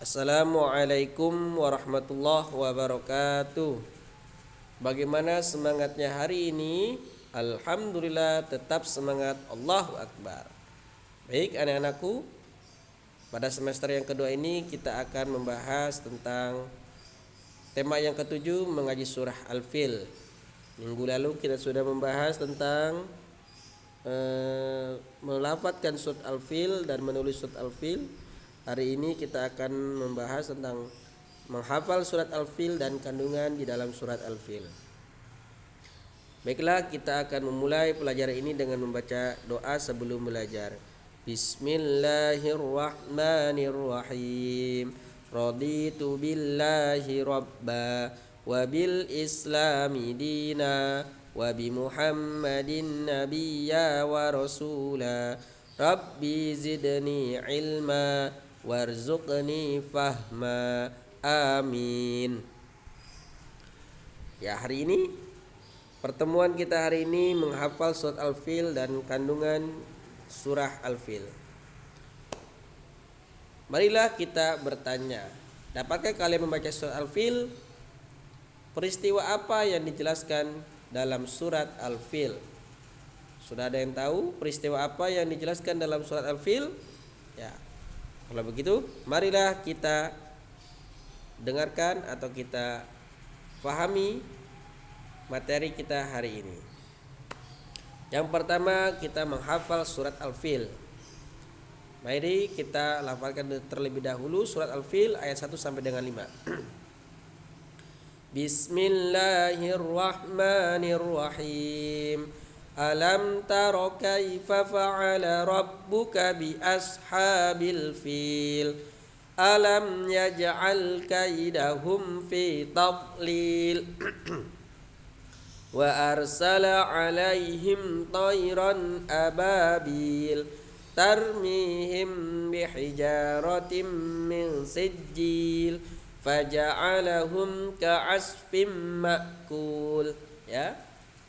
Assalamualaikum warahmatullahi wabarakatuh. Bagaimana semangatnya hari ini? Alhamdulillah tetap semangat, Allahu Akbar. Baik anak-anakku, pada semester yang kedua ini kita akan membahas tentang tema yang ketujuh, mengaji surah Al-Fil. Minggu lalu kita sudah membahas tentang melafadzkan surat Al-Fil dan menulis surat Al-Fil. Hari ini kita akan membahas tentang menghafal surat Al-Fil dan kandungan di dalam surat Al-Fil. Baiklah, kita akan memulai pelajaran ini dengan membaca doa sebelum belajar. Bismillahirrahmanirrahim. Raditu billahi rabba wa bil islami dina wa bi Muhammadin nabiyya wa rasula. Rabbi zidni ilma warzuqni fahma. Amin. Ya, hari ini pertemuan kita hari ini menghafal surat Al-Fil dan kandungan surah Al-Fil. Marilah kita bertanya, dapatkah kalian membaca surat Al-Fil? Peristiwa apa yang dijelaskan dalam surat Al-Fil? Sudah ada yang tahu peristiwa apa yang dijelaskan dalam surat Al-Fil? Ya. Kalau begitu, marilah kita dengarkan atau kita pahami materi kita hari ini. Yang pertama, kita menghafal surat Al-Fil. Mari kita lafalkan terlebih dahulu surat Al-Fil ayat 1 sampai dengan 5. Bismillahirrahmanirrahim. Alam tara kaifa fa'ala rabbuka bi ashabil fil. Alam yaj'al kaidahum fi tadlil. Wa arsala 'alaihim tayran ababil tarmihim bihijaratin min sijil faja'alahum ka'asfim ma'kul. Ya.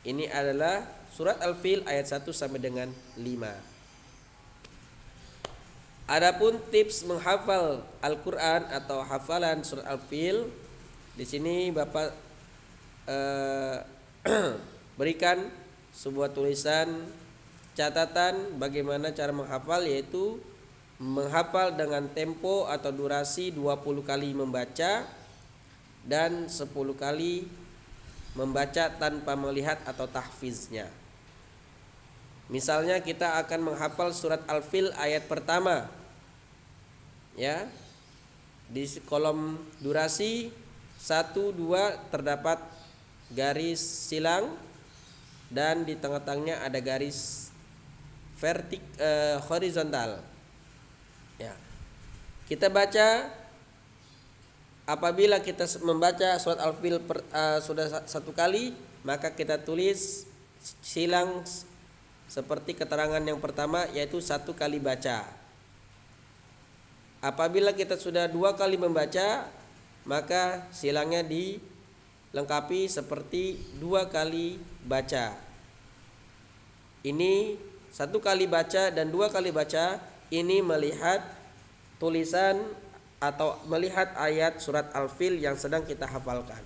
Ini adalah surat Al-Fil ayat 1 sampai dengan 5. Adapun tips menghafal Al-Qur'an atau hafalan surat Al-Fil, di sini Bapak berikan sebuah tulisan catatan bagaimana cara menghafal, yaitu menghafal dengan tempo atau durasi 20 kali membaca dan 10 kali membaca tanpa melihat atau tahfiznya. Misalnya kita akan menghafal surat Al-Fil ayat pertama. Ya. Di kolom durasi 1, 2 terdapat garis silang dan di tengah-tengahnya ada garis horizontal. Ya. Kita baca. Apabila kita membaca surat Al-Fil sudah 1 kali, maka kita tulis silang seperti keterangan yang pertama, yaitu 1 kali baca. Apabila kita sudah 2 kali membaca, maka silangnya dilengkapi seperti 2 kali baca. Ini 1 kali baca dan 2 kali baca, ini melihat tulisan atau melihat ayat surat Al-Fil yang sedang kita hafalkan.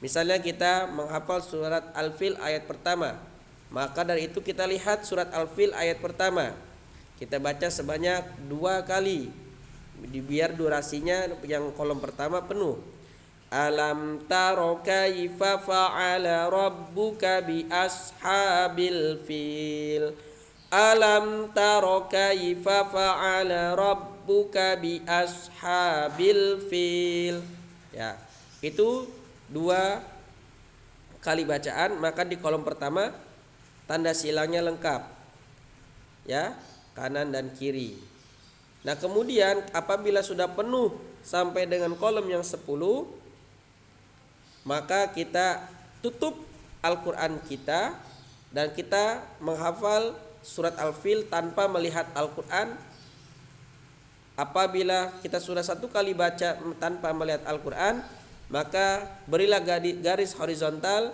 Misalnya kita menghafal surat Al-Fil ayat pertama, maka dari itu kita lihat surat Al-Fil ayat pertama. Kita baca sebanyak 2 kali, biar durasinya yang kolom pertama penuh. Alam tara kaifa fa'ala rabbuka bi ashabil fil. Alam tara kaifa fa'ala rabbuka bi ashabil fil. Ya, itu 2 kali bacaan, maka di kolom pertama tanda silangnya lengkap. Ya, kanan dan kiri. Nah, kemudian apabila sudah penuh sampai dengan kolom yang 10, maka kita tutup Al-Qur'an kita dan kita menghafal surat Al-Fil tanpa melihat Al-Qur'an. Apabila kita sudah 1 kali baca tanpa melihat Al-Qur'an, maka berilah garis horizontal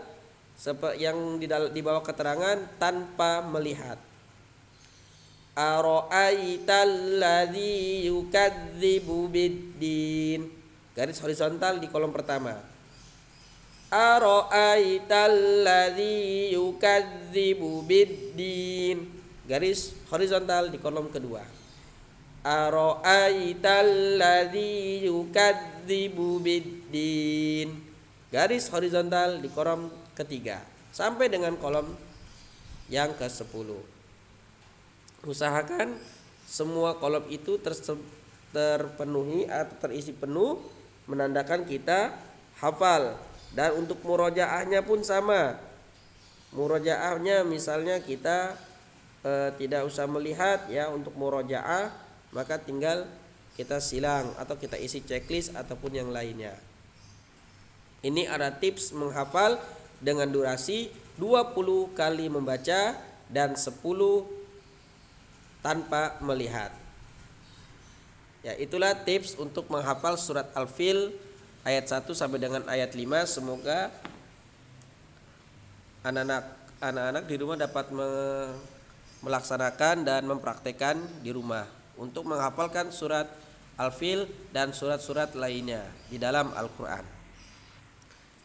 yang di bawah keterangan tanpa melihat. Ara'aital ladzi yukadzibu biddin. Garis horizontal di kolom pertama. Ara'aital ladzi yukadzibu biddin. Garis horizontal di kolom kedua. Ara'aital ladzi yukadzibu biddin. Garis horizontal di kolom ketiga sampai dengan kolom yang ke-10. Usahakan semua kolom itu terpenuhi atau terisi penuh, menandakan kita hafal. Dan untuk murojaahnya pun sama. Murojaahnya misalnya kita tidak usah melihat ya untuk murojaah, maka tinggal kita silang atau kita isi checklist ataupun yang lainnya. Ini ada tips menghafal dengan durasi 20 kali membaca dan 10 tanpa melihat. Ya, itulah tips untuk menghafal surat Al-Fil ayat 1 sampai dengan ayat 5. Semoga anak-anak di rumah dapat melaksanakan dan mempraktekkan di rumah untuk menghafalkan surat Al-Fil dan surat-surat lainnya di dalam Al-Qur'an.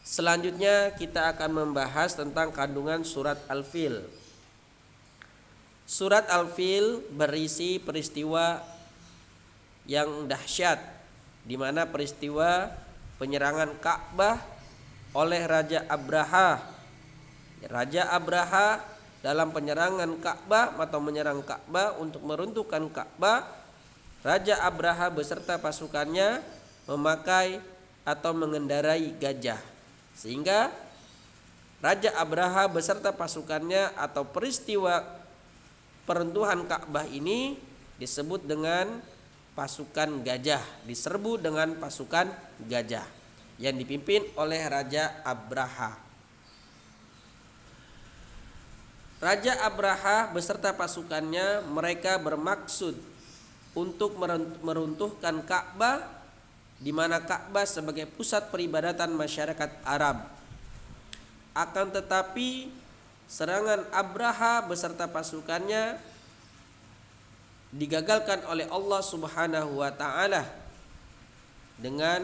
Selanjutnya kita akan membahas tentang kandungan surat Al-Fil. Surat Al-Fil berisi peristiwa yang dahsyat, di mana peristiwa penyerangan Ka'bah oleh Raja Abraha. Raja Abraha dalam penyerangan Ka'bah atau menyerang Ka'bah untuk meruntuhkan Ka'bah. Raja Abraha beserta pasukannya memakai atau mengendarai gajah, sehingga Raja Abraha beserta pasukannya atau peristiwa peruntuhan Ka'bah ini disebut dengan pasukan gajah, diserbu dengan pasukan gajah yang dipimpin oleh Raja Abraha. Raja Abraha beserta pasukannya mereka bermaksud untuk meruntuhkan Ka'bah, di mana Ka'bah sebagai pusat peribadatan masyarakat Arab. Akan tetapi serangan Abraha beserta pasukannya digagalkan oleh Allah Subhanahu wa taala dengan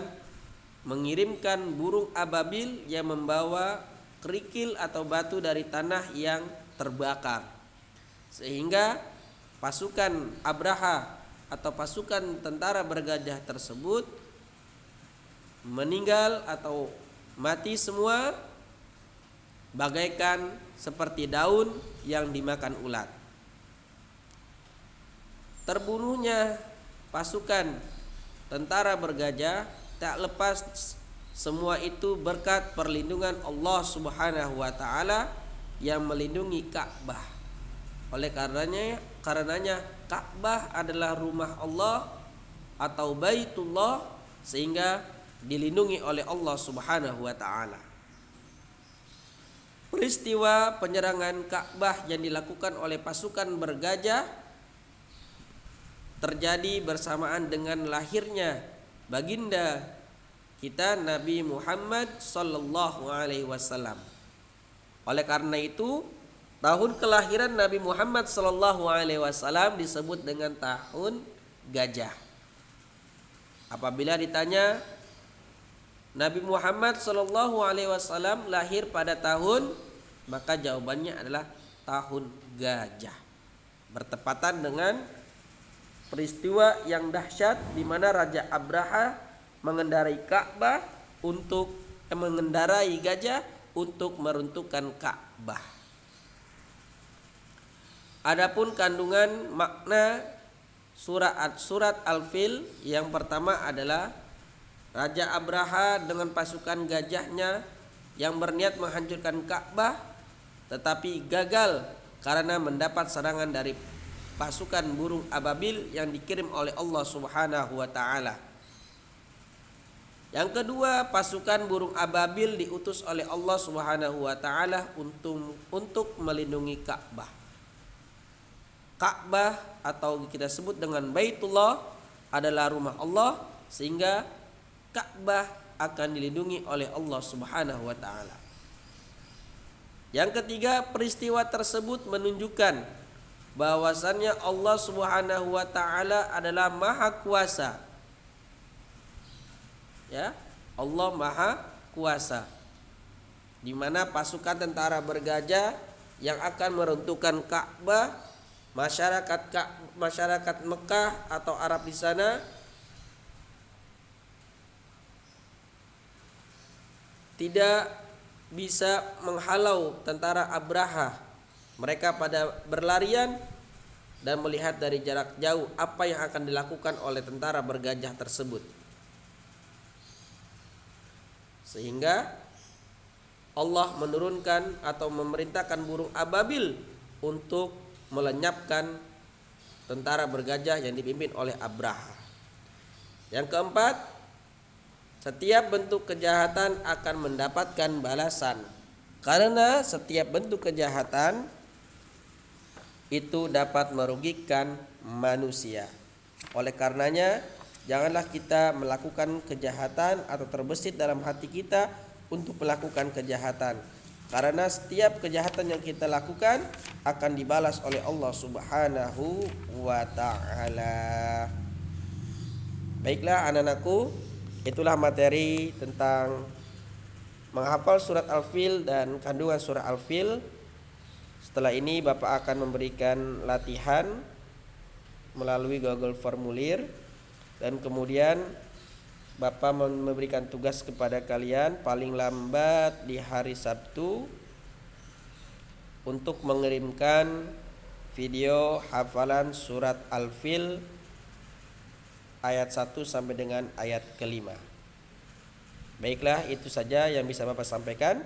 mengirimkan burung ababil yang membawa kerikil atau batu dari tanah yang terbakar, sehingga pasukan Abraha atau pasukan tentara bergajah tersebut meninggal atau mati semua, bagaikan seperti daun yang dimakan ulat. Terbunuhnya pasukan tentara bergajah tak lepas semua itu berkat perlindungan Allah Subhanahu wa taala yang melindungi Ka'bah. Oleh karenanya Ka'bah adalah rumah Allah atau Baitullah, sehingga dilindungi oleh Allah Subhanahu wa taala. Peristiwa penyerangan Ka'bah yang dilakukan oleh pasukan bergajah terjadi bersamaan dengan lahirnya baginda kita Nabi Muhammad sallallahu alaihi wasallam. Oleh karena itu, tahun kelahiran Nabi Muhammad sallallahu alaihi wasallam disebut dengan tahun gajah. Apabila ditanya Nabi Muhammad sallallahu alaihi wasallam lahir pada tahun, maka jawabannya adalah tahun gajah. Bertepatan dengan peristiwa yang dahsyat di mana Raja Abraha mengendarai Ka'bah mengendarai gajah untuk meruntuhkan Ka'bah. Adapun kandungan makna surat Al-Fil, yang pertama adalah Raja Abraha dengan pasukan gajahnya yang berniat menghancurkan Ka'bah tetapi gagal karena mendapat serangan dari pasukan burung ababil yang dikirim oleh Allah Subhanahu wa taala. Yang kedua, pasukan burung ababil diutus oleh Allah Subhanahu wa taala untuk melindungi Ka'bah. Ka'bah atau kita sebut dengan Baitullah adalah rumah Allah, sehingga Ka'bah akan dilindungi oleh Allah Subhanahu wa taala. Yang ketiga, peristiwa tersebut menunjukkan bahwasannya Allah Subhanahu wa taala adalah Maha Kuasa. Ya, Allah Maha Kuasa. Di mana pasukan tentara bergajah yang akan meruntuhkan Ka'bah, masyarakat Mekah atau Arab di sana tidak bisa menghalau tentara Abraha. Mereka pada berlarian dan melihat dari jarak jauh apa yang akan dilakukan oleh tentara bergajah tersebut. Sehingga Allah menurunkan atau memerintahkan burung ababil untuk melenyapkan tentara bergajah yang dipimpin oleh Abraha. Yang keempat, setiap bentuk kejahatan akan mendapatkan balasan. Karena setiap bentuk kejahatan itu dapat merugikan manusia. Oleh karenanya, janganlah kita melakukan kejahatan atau terbesit dalam hati kita untuk melakukan kejahatan. Karena setiap kejahatan yang kita lakukan akan dibalas oleh Allah Subhanahu wa taala. Baiklah anak-anakku, itulah materi tentang menghafal surat Al-Fil dan kandungan surah Al-Fil. Setelah ini Bapak akan memberikan latihan melalui Google Formulir, dan kemudian Bapak memberikan tugas kepada kalian paling lambat di hari Sabtu untuk mengirimkan video hafalan surat Al-Fil ayat 1 sampai dengan ayat kelima. Baiklah, itu saja yang bisa Bapak sampaikan.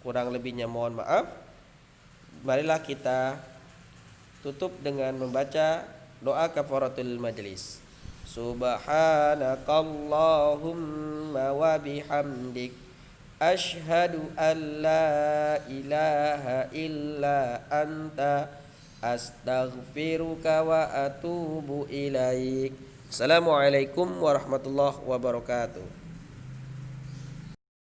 Kurang lebihnya mohon maaf. Marilah kita tutup dengan membaca doa kafaratul majlis. Subhanakallahumma wa bihamdik asyhadu an la ilaha illa anta astaghfiruka wa atubu ilaik. Assalamualaikum warahmatullahi wabarakatuh.